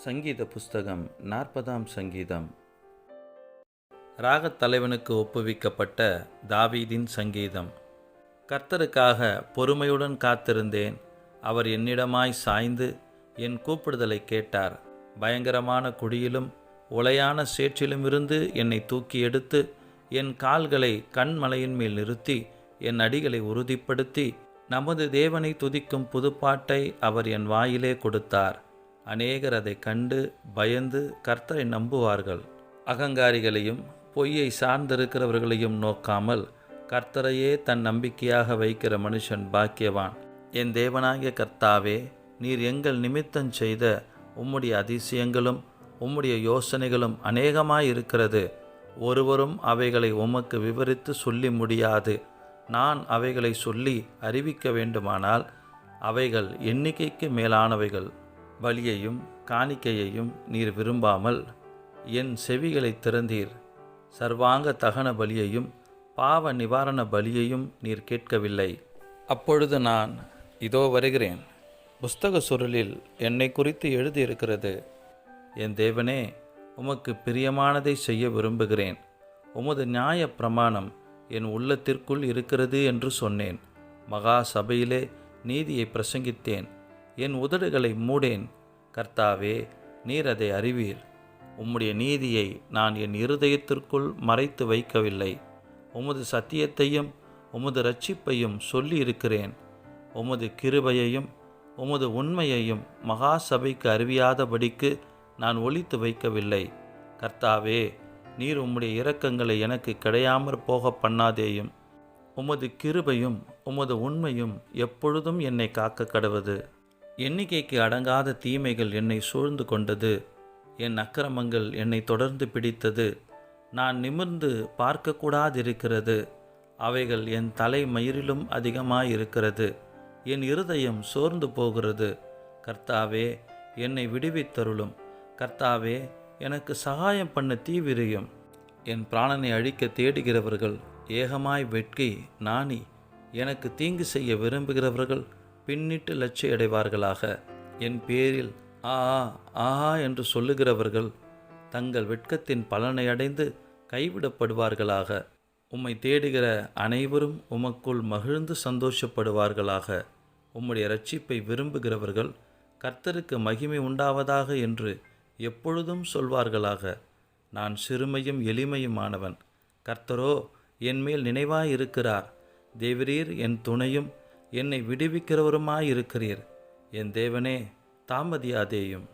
சங்கீத புஸ்தகம் 40ஆம் சங்கீதம். ராகத் தலைவனுக்கு ஒப்புவிக்கப்பட்ட தாவீதின் சங்கீதம். கர்த்தருக்காக பொறுமையுடன் காத்திருந்தேன். அவர் என்னிடமாய் சாய்ந்து என் கூப்பிடுதலை கேட்டார். பயங்கரமான குழியிலும் உளையான சேற்றிலுமிருந்து என்னை தூக்கி எடுத்து என் கால்களை கண்மலையின் மேல் நிறுத்தி என் அடிகளை உறுதிப்படுத்தி நமது தேவனை துதிக்கும் புதுப்பாட்டை அவர் என் வாயிலே கொடுத்தார். அநேகர் அதை கண்டு பயந்து கர்த்தரை நம்புவார்கள். அகங்காரிகளையும் பொய்யை சார்ந்திருக்கிறவர்களையும் நோக்காமல் கர்த்தரையே தன் நம்பிக்கையாக வைக்கிற மனுஷன் பாக்கியவான். என் தேவனாகிய கர்த்தாவே, நீர் எங்கள் நிமித்தம் செய்த உம்முடைய அதிசயங்களும் உம்முடைய யோசனைகளும் அநேகமாயிருக்கிறது. ஒருவரும் அவைகளை உமக்கு விவரித்து சொல்லி முடியாது. நான் அவைகளை சொல்லி அறிவிக்க வேண்டுமானால் அவைகள் எண்ணிக்கைக்கு மேலானவைகள். பலியையும் காணிக்கையையும் நீர் விரும்பாமல் என் செவிகளை திறந்தீர். சர்வாங்க தகன பலியையும் பாவ நிவாரண பலியையும் நீர் கேட்கவில்லை. அப்பொழுது நான், இதோ வருகிறேன், புஸ்தக சுருளில் என்னை குறித்து எழுதியிருக்கிறது. என் தேவனே, உமக்கு பிரியமானதை செய்ய விரும்புகிறேன். உமது நியாய பிரமாணம் என் உள்ளத்திற்குள் இருக்கிறது என்று சொன்னேன். மகா சபையிலே நீதியை பிரசங்கித்தேன். என் உதடுகளை மூடேன். கர்த்தாவே, நீர் அதை அறிவீர். உம்முடைய நீதியை நான் என் இருதயத்திற்குள் மறைத்து வைக்கவில்லை. உமது சத்தியத்தையும் உமது இரட்சிப்பையும் சொல்லி இருக்கிறேன். உமது கிருபையையும் உமது உண்மையையும் மகா சபைக்கு அறிவியாதபடிக்கு நான் ஒளித்து வைக்கவில்லை. கர்த்தாவே, நீர் உம்முடைய இரக்கங்களை எனக்கு கிடையாமற் போக பண்ணாதேயும். உமது கிருபையும் உமது உண்மையும் எப்பொழுதும் என்னை காக்க கடவது. எண்ணிக்கைக்கு அடங்காத தீமைகள் என்னை சூழ்ந்து கொண்டது. என் அக்கிரமங்கள் என்னை தொடர்ந்து பிடித்தது. நான் நிமிர்ந்து பார்க்கக்கூடாதிருக்கிறது. அவைகள் என் தலை மயிரிலும் அதிகமாயிருக்கிறது. என் இருதயம் சோர்ந்து போகிறது. கர்த்தாவே, என்னை விடுவித்தருளும். கர்த்தாவே, எனக்கு சகாயம் பண்ண தீவிரியும். என் பிராணனை அழிக்க தேடுகிறவர்கள் ஏகமாய் வெட்கி நாணி எனக்கு தீங்கு செய்ய விரும்புகிறவர்கள் பின்னிட்டு லட்சியடைவார்களாக. என் பேரில் ஆஹா என்று சொல்லுகிறவர்கள் தங்கள் வெட்கத்தின் பலனை அடைந்து கைவிடப்படுவார்களாக. உம்மை தேடுகிற அனைவரும் உமக்குள் மகிழ்ந்து சந்தோஷப்படுவார்களாக. உம்முடைய இரட்சிப்பை விரும்புகிறவர்கள் கர்த்தருக்கு மகிமை உண்டாவதாக என்று எப்பொழுதும் சொல்வார்களாக. நான் சிறுமையும் எளிமையுமானவன். கர்த்தரோ என்மேல் நினைவாயிருக்கிறார். தேவரீர் என் துணையும் என்னை விடுவிக்கிறவருமாயிருக்கிறீர். என் தேவனே, தாமதியாதேயும்.